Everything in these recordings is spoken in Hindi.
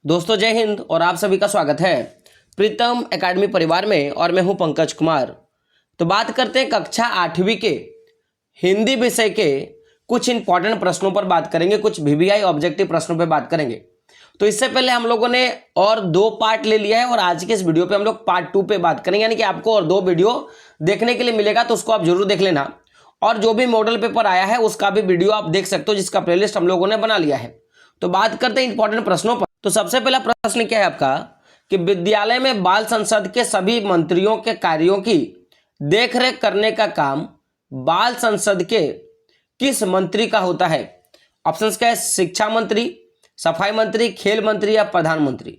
दोस्तों जय हिंद और आप सभी का स्वागत है प्रीतम एकेडमी परिवार में और मैं हूं पंकज कुमार। तो बात करते हैं कक्षा 8वीं के हिंदी विषय के कुछ इंपॉर्टेंट प्रश्नों पर बात करेंगे, कुछ वीवीआई ऑब्जेक्टिव प्रश्नों पर बात करेंगे। तो इससे पहले हम लोगों ने और 2 पार्ट ले लिया है और आज के इस वीडियो पे हम लोग पार्ट 2 पे बात करेंगे, यानी कि आपको और 2 वीडियो देखने के लिए मिलेगा, तो उसको आप जरूर देख लेना। और जो भी मॉडल पेपर आया है उसका भी वीडियो आप देख सकते हो, जिसका प्लेलिस्ट हम लोगों ने बना लिया है। तो बात करते हैं इंपॉर्टेंट प्रश्नों पर। तो सबसे पहला प्रश्न क्या है आपका कि विद्यालय में बाल संसद के सभी मंत्रियों के कार्यों की देखरेख करने का काम बाल संसद के किस मंत्री का होता है? ऑप्शंस क्या है? शिक्षा मंत्री, सफाई मंत्री, खेल मंत्री या प्रधानमंत्री।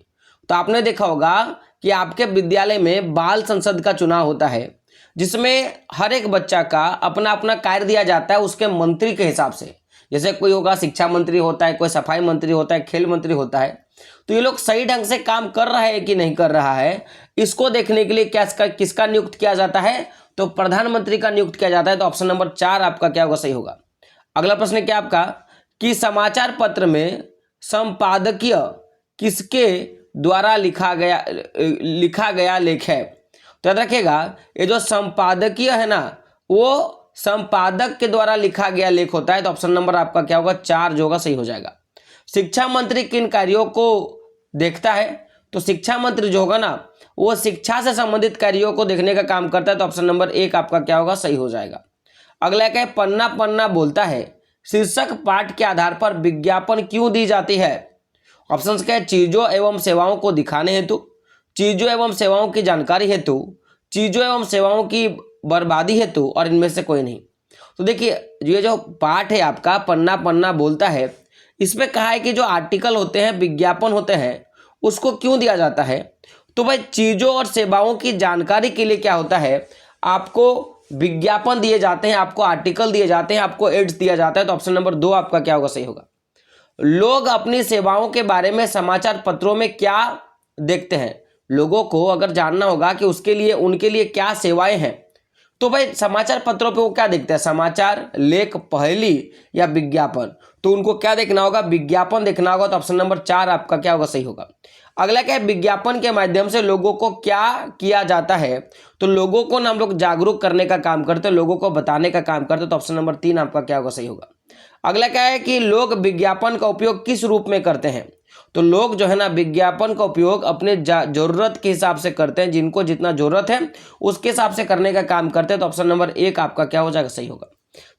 तो आपने देखा होगा कि आपके विद्यालय में बाल संसद का चुनाव होता है, जिसमें हर एक बच्चा का अपना अपना कार्य दिया जाता है उसके मंत्री के हिसाब से। जैसे कोई होगा शिक्षा मंत्री होता है, कोई सफाई मंत्री होता है, खेल मंत्री होता है। तो ये लोग सही ढंग से काम कर रहा है कि नहीं कर रहा है, इसको देखने के लिए किसका नियुक्त किया जाता है? तो प्रधानमंत्री का नियुक्त किया जाता है। तो ऑप्शन नंबर 4 आपका क्या होगा? सही होगा। अगला प्रश्न क्या आपका कि समाचार पत्र में संपादकीय किसके द्वारा लिखा गया लेख है? तो याद रखिएगा, ये जो संपादकीय है ना, वो संपादक के द्वारा लिखा गया लेख होता है। तो ऑप्शन नंबर आपका क्या होगा? 4 जो होगा सही हो जाएगा। शिक्षा मंत्री किन कार्यों को देखता है? तो शिक्षा मंत्री जो होगा ना, वो शिक्षा से संबंधित कार्यों को देखने का काम करता है। तो ऑप्शन नंबर 1 आपका क्या होगा? सही हो जाएगा। अगला क्या है? पन्ना पन्ना बोलता है शीर्षक पाठ के आधार पर विज्ञापन क्यों दी जाती है? ऑप्शन क्या है? चीजों एवं सेवाओं को दिखाने हेतु, चीजों एवं सेवाओं की जानकारी हेतु, चीजों एवं सेवाओं की बर्बादी हेतु, और इनमें से कोई नहीं। तो देखिए, ये जो पाठ है आपका पन्ना पन्ना बोलता है, इसमें कहा है कि जो आर्टिकल होते हैं, विज्ञापन होते हैं, उसको क्यों दिया जाता है? तो भाई चीजों और सेवाओं की जानकारी के लिए क्या होता है, आपको विज्ञापन दिए जाते हैं, आपको आर्टिकल दिए जाते हैं, आपको एड्स दिया जाता है। तो ऑप्शन नंबर 2 आपका क्या होगा? सही होगा। लोग अपनी सेवाओं के बारे में समाचार पत्रों में क्या देखते हैं? लोगों को अगर जानना होगा कि उसके लिए उनके लिए क्या सेवाएं हैं, तो भाई समाचार पत्रों पे वो क्या देखते हैं? समाचार, लेख, पहेली या विज्ञापन। तो उनको क्या देखना होगा? विज्ञापन देखना होगा। तो ऑप्शन नंबर 4 आपका क्या होगा? सही होगा। अगला क्या है? विज्ञापन के माध्यम से लोगों को क्या किया जाता है? तो लोगों को ना हम लोग जागरूक करने का काम करते हैं, लोगों को बताने का काम करते हैं। तो ऑप्शन नंबर 3 आपका क्या होगा? सही होगा। अगला क्या है कि लोग विज्ञापन का उपयोग किस रूप में करते हैं? तो लोग जो है ना विज्ञापन का उपयोग अपने जरूरत के हिसाब से करते हैं, जिनको जितना जरूरत है उसके हिसाब से करने का काम करते हैं। तो ऑप्शन नंबर 1 आपका क्या हो जाएगा? सही होगा।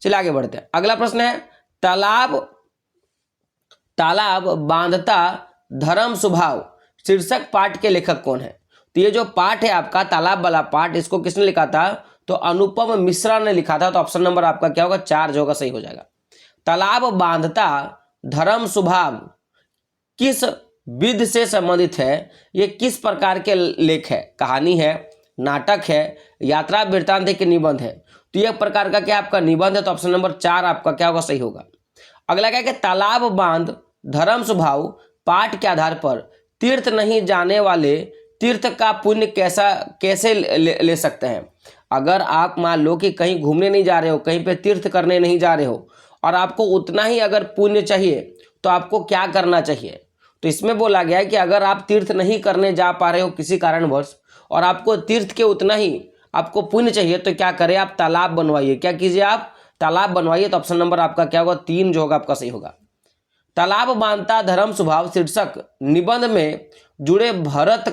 चलिए आगे बढ़ते हैं। अगला प्रश्न है तालाब बांधता धर्म स्वभाव शीर्षक पाठ के लेखक कौन है? तो ये जो पाठ है आपका तालाब वाला पाठ, इसको किसने लिखा था? तो अनुपम मिश्रा ने लिखा था। तो ऑप्शन नंबर आपका क्या होगा? 4 जो होगा सही हो जाएगा। तालाब बांधता धर्म स्वभाव किस विध से संबंधित है? ये किस प्रकार के लेख है? कहानी है, नाटक है, यात्रा वृत्तांत है कि निबंध है? तो यह प्रकार का क्या आपका? निबंध है। तो ऑप्शन नंबर 4 आपका क्या होगा? सही होगा। अगला क्या है कि तालाब बांध धर्म स्वभाव पाठ के आधार पर तीर्थ नहीं जाने वाले तीर्थ का पुण्य कैसे ले सकते हैं? अगर आप मान लो कि कहीं घूमने नहीं जा रहे हो, कहीं पे तीर्थ करने नहीं जा रहे हो, और आपको उतना ही अगर पुण्य चाहिए, तो आपको क्या करना चाहिए? तो इसमें बोला गया है कि अगर आप तीर्थ नहीं करने जा पा रहे हो किसी कारणवश, और आपको तीर्थ के उतना ही आपको पुण्य चाहिए, तो क्या करें? आप तालाब बनवाइए। क्या कीजिए? आप तालाब बनवाइए। तो ऑप्शन नंबर आपका क्या होगा? 3 जो होगा आपका सही होगा। तालाब बांधता धर्म स्वभाव शीर्षक निबंध में जुड़े भारत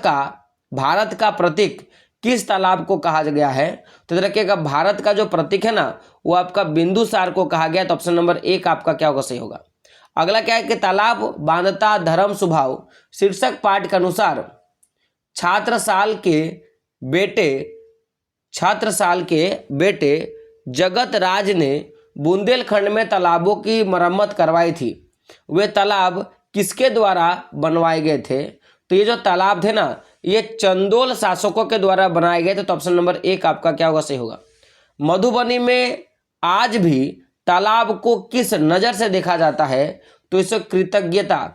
का प्रतीक किस तालाब को कहा गया है? तो रखिएगा, भारत का जो प्रतीक है ना, वो आपका बिंदुसार को कहा गया। तो ऑप्शन नंबर 1 आपका क्या होगा? सही होगा। अगला क्या है कि तालाब बांधता धर्म स्वभाव शीर्षक पाठ के अनुसार छात्र साल के बेटे जगत राज ने बुंदेलखंड में तालाबों की मरम्मत करवाई थी। वे तालाब किसके द्वारा बनवाए गए थे? तो ये जो तालाब थे ना, ये चंदोल शासकों के द्वारा बनाए गए थे। तो ऑप्शन नंबर 1 आपका क्या होगा? सही होगा। मधुबनी में आज भी तालाब को किस नजर से देखा जाता है? तो इसे कृतज्ञता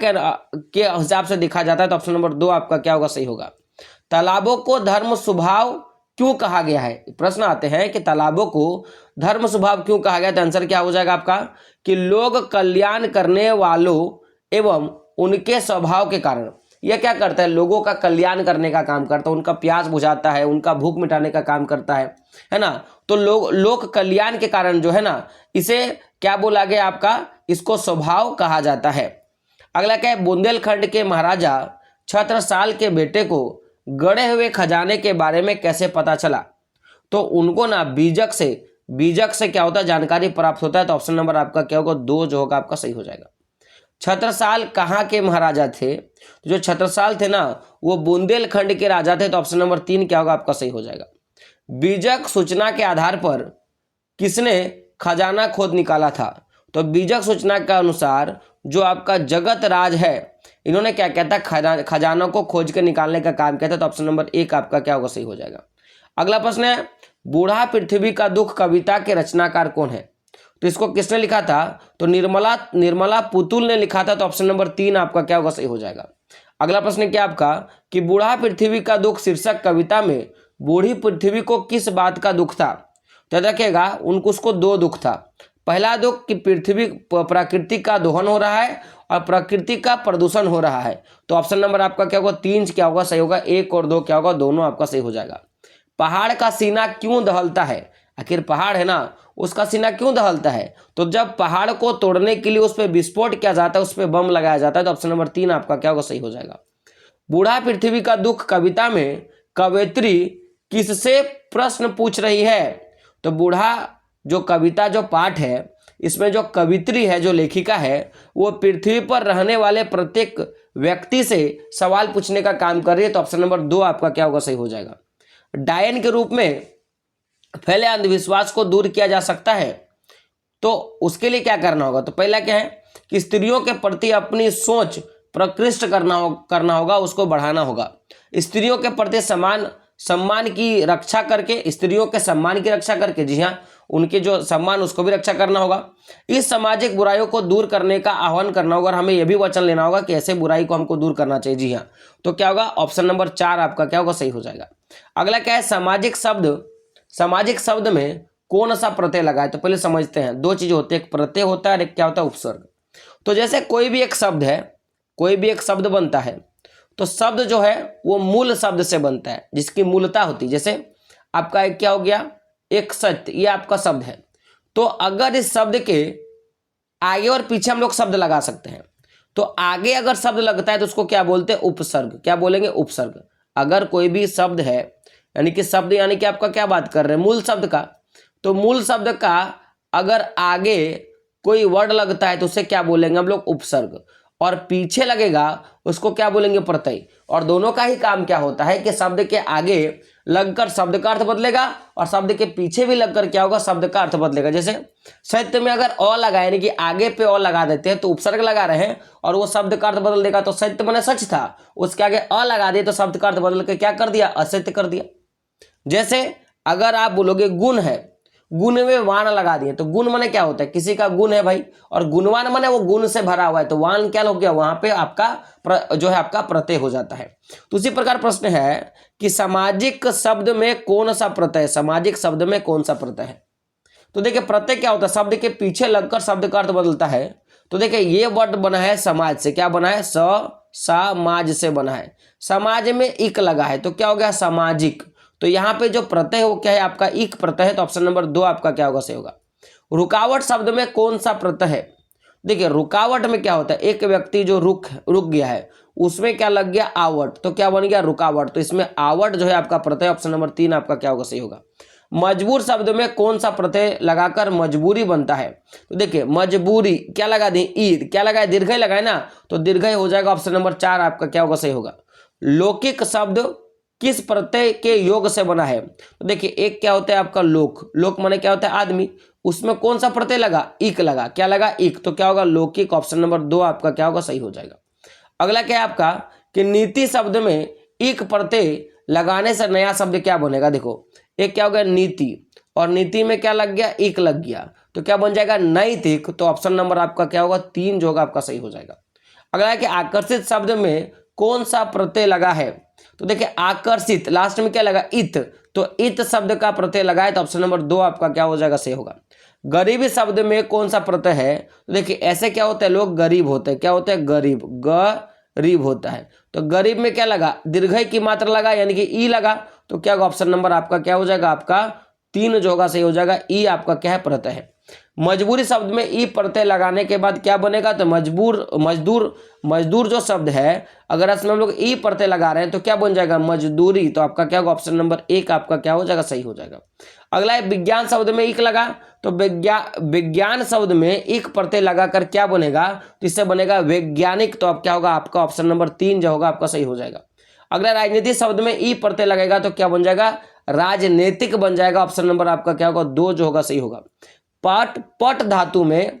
के हिसाब से देखा जाता है। तो ऑप्शन नंबर 2 आपका क्या होगा? सही होगा। तालाबों को धर्म स्वभाव क्यों कहा गया है? प्रश्न आते हैं कि तालाबों को धर्म स्वभाव क्यों कहा गया? तो आंसर क्या हो जाएगा आपका कि लोग कल्याण करने वालों एवं उनके स्वभाव के कारण। यह क्या करता है, लोगों का कल्याण करने का काम करता है, उनका प्यास बुझाता है, उनका भूख मिटाने का काम करता है ना। तो लोक कल्याण के कारण जो है ना, इसे क्या बोला गया आपका, इसको स्वभाव कहा जाता है। अगला क्या है, बुंदेलखंड के महाराजा छत्रसाल के बेटे को गड़े हुए खजाने के बारे में कैसे पता चला? तो उनको ना बीजक से क्या होता है, जानकारी प्राप्त होता है। तो ऑप्शन नंबर आपका क्या होगा, 2 जो होगा आपका सही हो जाएगा। छत्रसाल कहाँ के महाराजा थे? जो छत्रसाल थे ना, वो बुंदेलखंड के राजा थे। तो ऑप्शन नंबर 3 क्या होगा आपका सही हो जाएगा। बीजक सूचना के आधार पर किसने खजाना खोद निकाला था? तो बीजक सूचना के अनुसार जो आपका जगत राज है, इन्होंने क्या किया था, खजाना को खोज कर निकालने का काम किया था। तो ऑप्शन नंबर 1 आपका क्या होगा, सही हो जाएगा। अगला प्रश्न है, बूढ़ा पृथ्वी का दुख कविता के रचनाकार कौन है? तो इसको किसने लिखा था? तो निर्मला पुतुल ने लिखा था। तो ऑप्शन नंबर 3 आपका क्या होगा, सही हो जाएगा। अगला प्रश्न क्या आपका, कि बूढ़ा पृथ्वी का दुख शीर्षक कविता में बूढ़ी पृथ्वी को किस बात का दुख था? तो रखिएगा, उसको 2 दुख था। पहला दुख कि पृथ्वी प्रकृति का दोहन हो रहा है और प्रकृति का प्रदूषण हो रहा है। तो ऑप्शन नंबर आपका क्या होगा, 3 क्या होगा सही होगा। 1 और 2 क्या होगा, दोनों आपका सही हो जाएगा। पहाड़ का सीना क्यों दहलता है? आखिर पहाड़ है ना, उसका सीना क्यों दहलता है? तो जब पहाड़ को तोड़ने के लिए उस पर विस्फोट किया जाता है, उस पर बम लगाया जाता है। तो ऑप्शन नंबर 3 आपका क्या होगा, सही हो जाएगा। बूढ़ा पृथ्वी का दुख कविता में कवयित्री किससे प्रश्न पूछ रही है? तो बूढ़ा जो कविता जो पाठ है, इसमें जो कवित्री है, जो लेखिका है, वो पृथ्वी पर रहने वाले प्रत्येक व्यक्ति से सवाल पूछने का काम कर रही है। तो ऑप्शन नंबर 2 आपका क्या होगा, सही हो जाएगा। डायन के रूप में फैले अंधविश्वास को दूर किया जा सकता है, तो उसके लिए क्या करना होगा? तो पहला क्या है कि स्त्रियों के प्रति अपनी सोच प्रकृष्ट करना होगा, उसको बढ़ाना होगा। स्त्रियों के प्रति सम्मान की रक्षा करके, स्त्रियों के सम्मान की रक्षा करके, जी हाँ, उनके जो सम्मान उसको भी रक्षा करना होगा। इस सामाजिक बुराइयों को दूर करने का आह्वान करना होगा और हमें यह भी वचन लेना होगा कि ऐसे बुराई को हमको दूर करना चाहिए। जी हाँ, तो क्या होगा, ऑप्शन नंबर 4 आपका क्या होगा, सही हो जाएगा। अगला क्या है, सामाजिक शब्द में कौन सा प्रत्यय लगा है? तो पहले समझते हैं, 2 चीज होती है, एक प्रत्यय होता है और एक क्या होता है, उपसर्ग। तो जैसे कोई भी एक शब्द बनता है, तो शब्द जो है वो मूल शब्द से बनता है, जिसकी मूलता होती है। जैसे आपका एक क्या हो गया, एक सत्य, ये आपका शब्द है। तो अगर इस शब्द के आगे और पीछे हम लोग शब्द लगा सकते हैं, तो आगे अगर शब्द लगता है तो उसको क्या बोलते हैं, उपसर्ग। क्या बोलेंगे, उपसर्ग। अगर कोई भी शब्द है, यानी कि शब्द, यानी कि आपका क्या बात कर रहे हैं, मूल शब्द का, तो मूल शब्द का अगर आगे कोई वर्ड लगता है तो उसे क्या बोलेंगे हम लोग, उपसर्ग। और पीछे लगेगा उसको क्या बोलेंगे, प्रत्यय। और दोनों का ही काम क्या होता है कि शब्द के आगे लगकर शब्द का अर्थ बदलेगा और शब्द के पीछे भी लगकर क्या होगा, शब्द का अर्थ बदलेगा। जैसे सत्य में अगर अ लगाए, यानी कि आगे पे अ लगा देते हैं तो उपसर्ग लगा रहे हैं और वो शब्द का अर्थ बदल देगा। तो सत्य माने सच था, उसके आगे अ लगा दिए तो शब्द का अर्थ बदल के क्या कर दिया, असत्य कर दिया। जैसे अगर आप बोलोगे गुण है, गुण में वान लगा दिए, तो गुण माने क्या होता है, किसी का गुण है भाई, और गुणवान माने वो गुण से भरा हुआ है, तो वान क्या हो गया, वहां पे आपका जो है आपका प्रत्यय हो जाता है। तो उसी प्रकार प्रश्न है कि सामाजिक शब्द में कौन सा प्रत्यय, सामाजिक शब्द में कौन सा प्रत्यय है? तो देखिए प्रत्यय क्या होता है, शब्द के पीछे लगकर शब्द का अर्थ बदलता है। तो देखिए ये वर्ड बना है समाज से, क्या बना है, समाज से बना है। समाज में इक लगा है तो क्या हो गया, सामाजिक। तो यहाँ पे जो प्रत्यय है वो क्या है आपका, इक प्रत्यय है। तो ऑप्शन नंबर 2 आपका क्या होगा, सही होगा। रुकावट शब्द में कौन सा प्रत्यय है? देखिए रुकावट में क्या होता है, एक व्यक्ति जो रुक गया है उसमें क्या लग गया, आवट, तो क्या बन गया, रुकावट। तो इसमें आवट जो है आपका प्रत्यय, ऑप्शन नंबर 3 आपका क्या होगा, सही होगा। मजबूर शब्द में कौन सा प्रत्यय लगाकर मजबूरी बनता है? तो देखिए मजबूरी क्या लगा दी, ईद, क्या लगाए, दीर्घय लगाए ना, तो दीर्घय हो जाएगा। ऑप्शन नंबर 4 आपका क्या होगा, सही होगा। लौकिक शब्द किस प्रत्यय के योग से बना है? तो देखिए एक क्या होता है आपका लोक, लोक माने क्या होता है, आदमी, उसमें कौन सा प्रत्यय लगा, इक लगा, क्या लगा, इक, तो क्या होगा, लौकिक। ऑप्शन नंबर 2 आपका क्या होगा, सही हो जाएगा। अगला क्या है आपका कि नीति शब्द में इक प्रत्यय लगाने से नया शब्द क्या बनेगा? देखो एक क्या हो गया, नीति, और नीति में क्या लग गया, इक लग गया, तो क्या बन जाएगा, नैतिक। तो ऑप्शन नंबर आपका क्या होगा, 3 जो होगा आपका सही हो जाएगा। अगला है कि आकर्षित शब्द में कौन सा प्रत्यय लगा है? तो देखिए आकर्षित, लास्ट में क्या लगा इत, तो इत शब्द का प्रत्यय लगाए तो ऑप्शन नंबर 2 आपका क्या हो जाएगा, सही होगा। गरीबी शब्द में कौन सा प्रत्यय है, तो देखिए ऐसे क्या होता है, लोग गरीब होते हैं, क्या होते हैं, गरीब, गरीब होता है। तो गरीब में क्या लगा, दीर्घई की मात्रा लगा यानी कि ई लगा, तो क्या होगा, ऑप्शन नंबर आपका क्या हो जाएगा, आपका 3 जो होगा सही हो जाएगा। ई आपका क्या है, प्रत्यय है। मजबूरी शब्द में ई प्रत्यय लगाने के बाद क्या बनेगा, तो मजदूर जो शब्द है अगर इसमें हम लोग ई प्रत्यय लगा रहे हैं तो क्या बन जाएगा, मजदूरी। तो आपका क्या होगा, ऑप्शन नंबर 1 आपका क्या हो जाएगा, सही हो जाएगा। अगला है विज्ञान शब्द में इक लगा, तो विज्ञान शब्द में इक प्रत्यय लगाकर क्या बनेगा, तो इससे बनेगा वैज्ञानिक। तो अब क्या होगा, आपका ऑप्शन नंबर 3 जो होगा आपका सही हो जाएगा। अगला राजनीति शब्द में ई प्रत्यय लगेगा तो क्या बन जाएगा, राजनीतिक बन जाएगा। ऑप्शन नंबर आपका क्या होगा, 2 जो होगा सही होगा। पट धातु में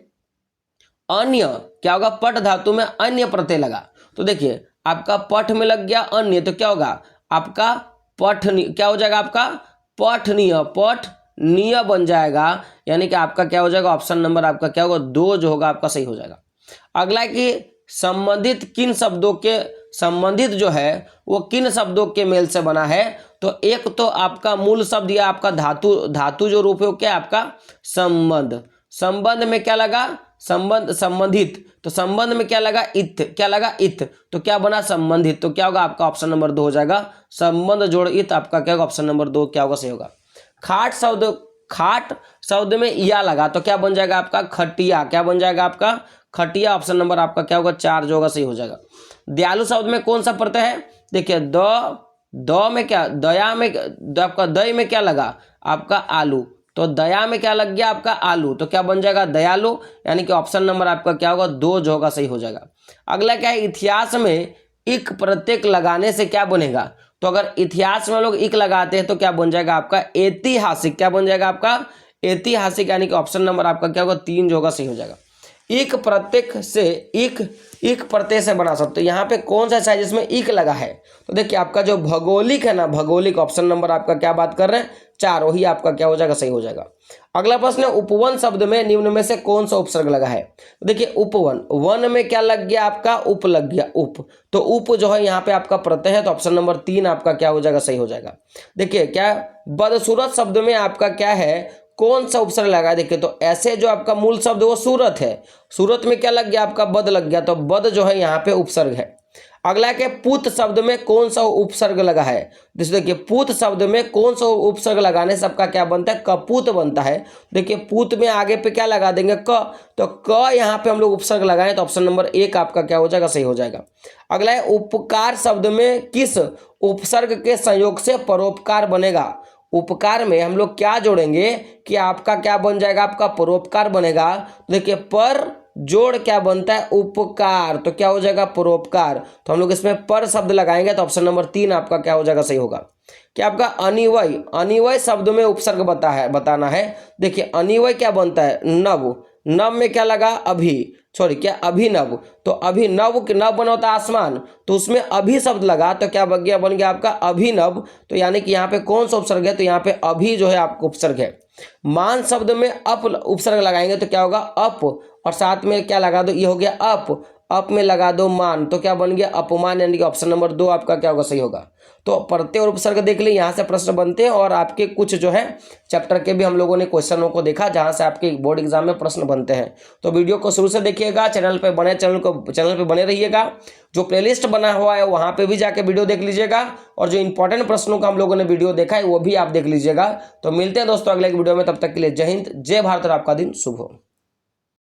अन्य क्या होगा, पट धातु में अन्य प्रत्यय लगा, तो देखिए आपका पठ में लग गया अन्य, तो क्या होगा आपका पठनीय, क्या हो जाएगा आपका पठनीय बन जाएगा, यानी कि आपका क्या हो जाएगा, ऑप्शन नंबर आपका क्या होगा, 2 जो होगा आपका सही हो जाएगा। अगला है कि संबंधित जो है वो किन शब्दों के मेल से बना है, तो एक तो आपका मूल शब्द या आपका धातु जो रूप है वो क्या है, आपका संबंध में क्या लगा, संबंधित, तो संबंध में क्या लगा, इत, तो क्या बना, संबंधित। तो क्या होगा आपका ऑप्शन नंबर 2 हो जाएगा, संबंध जोड़ इत, आपका क्या होगा, ऑप्शन नंबर 2 क्या होगा, सही होगा। खाट शब्द में या लगा तो क्या बन जाएगा आपका, खटिया, क्या बन जाएगा आपका, खटिया। ऑप्शन नंबर आपका क्या होगा, 4 जो होगा सही हो जाएगा। दयालु शब्द में कौन सा प्रत्यय है, देखिए द में क्या, दया में आपका दय में क्या लगा, आपका आलू, तो दया में क्या लग गया, आपका आलू, तो क्या बन जाएगा, दयालु, यानी कि ऑप्शन नंबर आपका क्या होगा, 2 जो होगा सही हो जाएगा। अगला क्या है, इतिहास में इक प्रत्यय लगाने से क्या बनेगा, तो अगर इतिहास में लोग इक लगाते हैं तो क्या बन जाएगा आपका ऐतिहासिक, क्या बन जाएगा आपका ऐतिहासिक, यानी कि ऑप्शन नंबर आपका क्या होगा, 3 जो होगा सही हो जाएगा। एक प्रत्यय से एक प्रत्यय से बना सकते, तो यहाँ पे कौन सा है जिसमें इक लगा है, तो देखिए आपका जो भौगोलिक है ना, भौगोलिक, ऑप्शन नंबर आपका क्या बात कर रहे हैं, 4, वही आपका क्या हो जाएगा, सही हो जाएगा। अगला प्रश्न है, उपवन शब्द में निम्न में से कौन सा उपसर्ग लगा है, तो देखिए उपवन, वन में क्या लग गया आपका, उप लग गया, उप, तो उप जो है यहाँ पे आपका प्रत्यय है, तो ऑप्शन नंबर 3 आपका क्या हो जाएगा, सही हो जाएगा। देखिए क्या बदसूरत शब्द में आपका क्या है, कौन सा उपसर्ग लगा है, देखिए तो ऐसे जो आपका मूल शब्द वो सूरत है, सूरत में क्या लग गया आपका, बद लग गया, तो बद जो है यहाँ पे उपसर्ग है। अगला के पूत शब्द में कौन सा उपसर्ग लगा है, देखिए पूत शब्द में कौन सा उपसर्ग लगाने से आपका क्या बनता है, कपूत बनता है। देखिए पूत में आगे पे क्या लगा देंगे, क, तो क यहाँ पे हम लोग उपसर्ग लगाएं तो ऑप्शन नंबर 1 आपका क्या हो जाएगा, सही हो जाएगा। अगला है उपकार शब्द में किस उपसर्ग के संयोग से परोपकार बनेगा, उपकार में हम लोग क्या जोड़ेंगे कि आपका क्या बन जाएगा, आपका परोपकार बनेगा। देखिए पर जोड़ क्या बनता है, उपकार, तो क्या हो जाएगा, परोपकार, तो हम लोग इसमें पर शब्द लगाएंगे तो ऑप्शन नंबर 3 आपका क्या हो जाएगा, सही होगा। क्या आपका अनिवय शब्द में उपसर्ग बताना है। देखिए अनिवय क्या बनता है, नव में क्या लगा, क्या अभिनव, तो अभिनव के नव बना होता है आसमान, तो उसमें अभी शब्द लगा तो क्या बन गया आपका अभिनव, तो यानी कि यहाँ पे कौन सा उपसर्ग है, तो यहाँ पे अभी जो है आपका उपसर्ग है। मान शब्द में अप उपसर्ग लगाएंगे तो क्या होगा, अप, और साथ में क्या लगा दो, ये हो गया अप में लगा दो मान, तो क्या बन गया अपमान, यानी कि ऑप्शन नंबर 2 आपका क्या होगा, सही होगा। तो प्रत्यय और उपसर्ग देख लिए, यहाँ से प्रश्न बनते हैं और आपके कुछ जो है चैप्टर के भी हम लोगों ने क्वेश्चनों को देखा जहाँ से आपके बोर्ड एग्जाम में प्रश्न बनते हैं। तो वीडियो को शुरू से देखिएगा, चैनल पे बने रहिएगा। जो प्लेलिस्ट बना हुआ है वहाँ पे भी जाके वीडियो देख लीजिएगा, और जो इंपॉर्टेंट प्रश्नों का हम लोगों ने वीडियो देखा है वो भी आप देख लीजिएगा। तो मिलते हैं दोस्तों अगले वीडियो में, तब तक के लिए जय हिंद, जय भारत और आपका दिन शुभ हो।